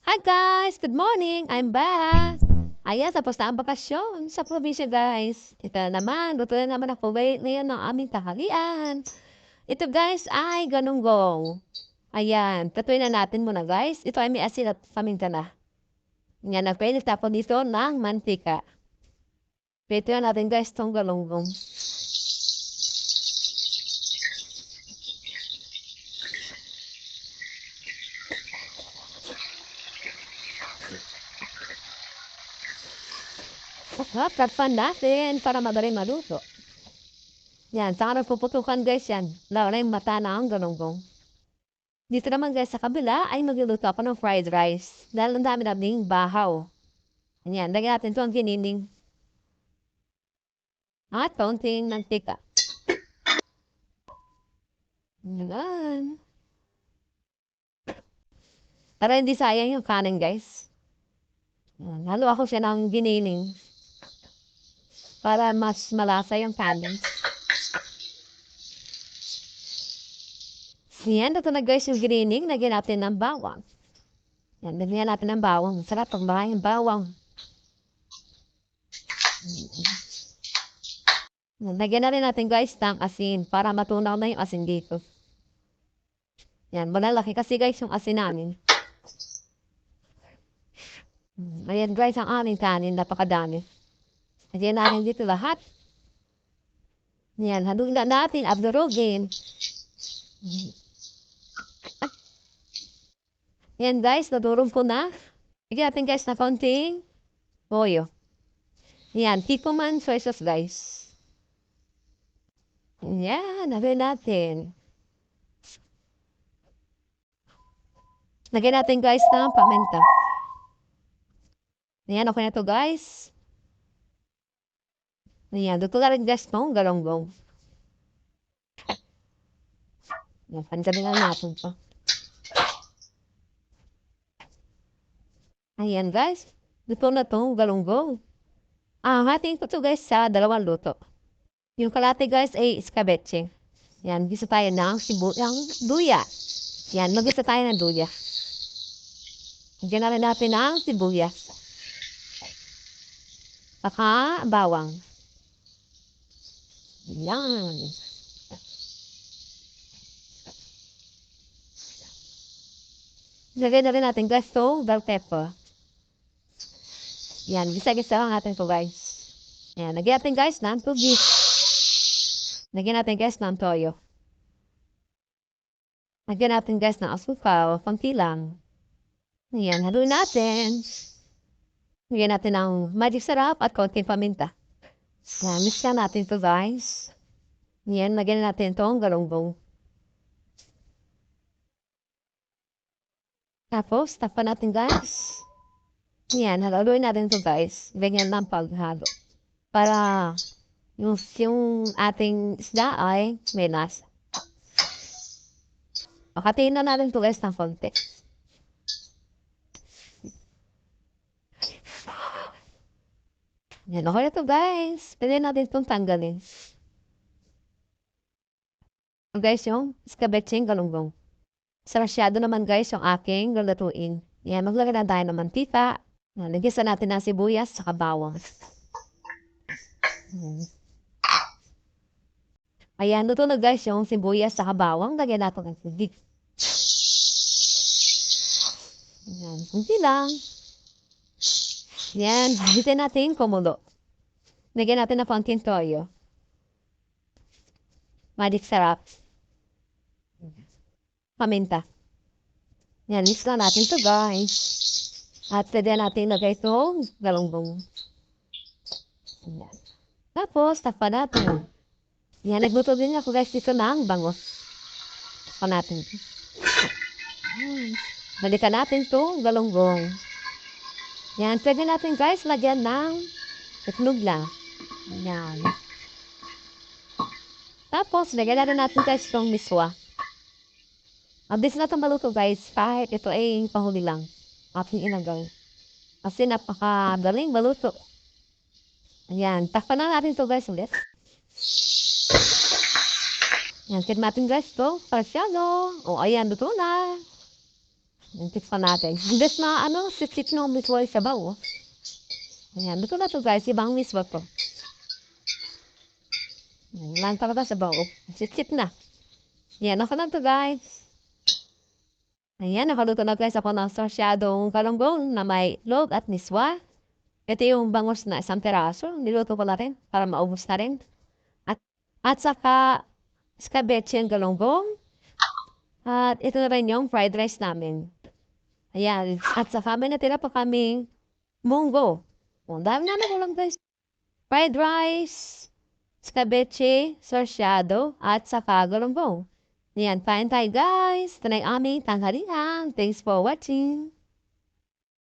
Hi guys! Good morning! I'm back! Ayan, tapos na ang bakasyon sa probinsya guys. Ito naman, luto na naman ako ngayon ng aming tanghalian. Ito guys ay ganunggong. Ayan, tatuin na natin muna guys. Ito ay may asin at paminta na. Yan, nagpainit ako dito ng mantika. Pwede na natin guys itong galunggong. Takpan natin para madaling maluto. Yan, saka nagpuputukan guys yan. Lalo na yung mata na ang galunggong. Dito naman guys sa kabila ay magluluto ako ng fried rice. Dahil ang dami naming bahaw. Ayan, lagyan natin ito ang giniling. At kaunting mantika. Ayan. Para hindi sayang yung kanin guys. Ayan, halo ako siya ng giniling. Para mas malasa yung kanin. Ayan, ito na guys yung giniling. Lagyan natin ng bawang. Ayan, lagyan natin ng bawang. Sarap ang bahay ng bawang. Lagyan na rin natin guys ng asin para matunaw na yung asin dito. Yan, malalaki kasi guys yung asin namin. Ayan guys ang aming kanin, napakadami. Lagyan natin dito lahat. Yan, haluin na natin, abdurugin. Yan guys, nadurog ko na. Lagyan natin guys na konting toyo. Yan, Kikkoman soy sauce guys. Yan, lagyan natin. Lagyan natin guys ng paminta. Ayan, okay na to guys. Ayan, dito na rin guys ng galonggong. Ayan, pansabi na natin to. Ayan guys, luto na to galonggong. Hatiin ko to guys sa dalawang luto. Yung kalate guys ay escabeche. Yan, gisa tayo ng luya. Yan, magisa tayo ng luya. Lagyan na rin natin ng sibuyas. Saka bawang. Yan. Lagyan na rin natin guys to bell pepper. Yan, gisa-gisa lang natin to guys. Yan, lagyan natin guys ng tubig. Lagyan natin guys ng toyo. Lagyan natin guys ng asukal, konti lang. Ayan, haluin natin. Lagyan natin ng magic sarap at konting paminta. Yan, mix na natin to guys. Yan, lagyan natin itong galunggong. Tapos, tapan natin guys. Yan, haluin natin to guys. Ganyan lang paghalo. Para yung ating isda ay may lasa. Pakatiin na natin to guys ng konti. Yan, okay na to guys. Pwede natin itong tanggalin. Guys, yung escabecheng galunggong. Sarasyado naman guys yung aking lulutuin. Yan, maglagay na tayo ng mantika. Lagyan natin ng sibuyas sa bawang. Ayan, luto na guys yung sibuyas sa bawang. Lagyan natin ng sigig. Ayan, kunti lang. Yan, bitin natin kumulo. Lagyan natin na konting toyo. Magic sarap. Paminta. Yan, mix na natin to guys. At pwede natin lagay itong galunggong. Yan. Tapos, takpan natin. Yan, nagluto din ako guys dito ng bangos. Takpan natin. Balikan natin itong galunggong. Yan, pwede natin guys lagyan ng itlog lang. Yan. Tapos, lagyan natin guys itong miswa. Mabilis na itong maluto guys, kahit ito ay pahuli lang. Ating ilagay. Kasi napakadaling maluto. Ayan, takpan na natin ito guys ulit. Ayan, kit natin guys ito. Parsyado. O, ayan, luto na. Yung tikpan natin. Imbes na sip-sip na mismo yung sabaw. Oh. Ayan, luto na to guys. Ibang mismo to. Ayan, lang talaga sabaw. Oh. Sip-sip na. Ayan, okay na to guys. Ayan, nakaluto na guys ako ng sarsyadong kalunggong na may log at miswa. Ito yung bangus na isang peraso. Niluto ko na rin para maubos na rin. At saka escabeche yung galunggong. At ito na rin yung fried rice namin. Ayan. At saka may natira pa kaming munggo. Ang dami namin ulam guys. Fried rice, escabeche, sarsyado, at saka galunggong. Ayan, kain tayo guys. Ito na yung aming tanghalian. Thanks for watching.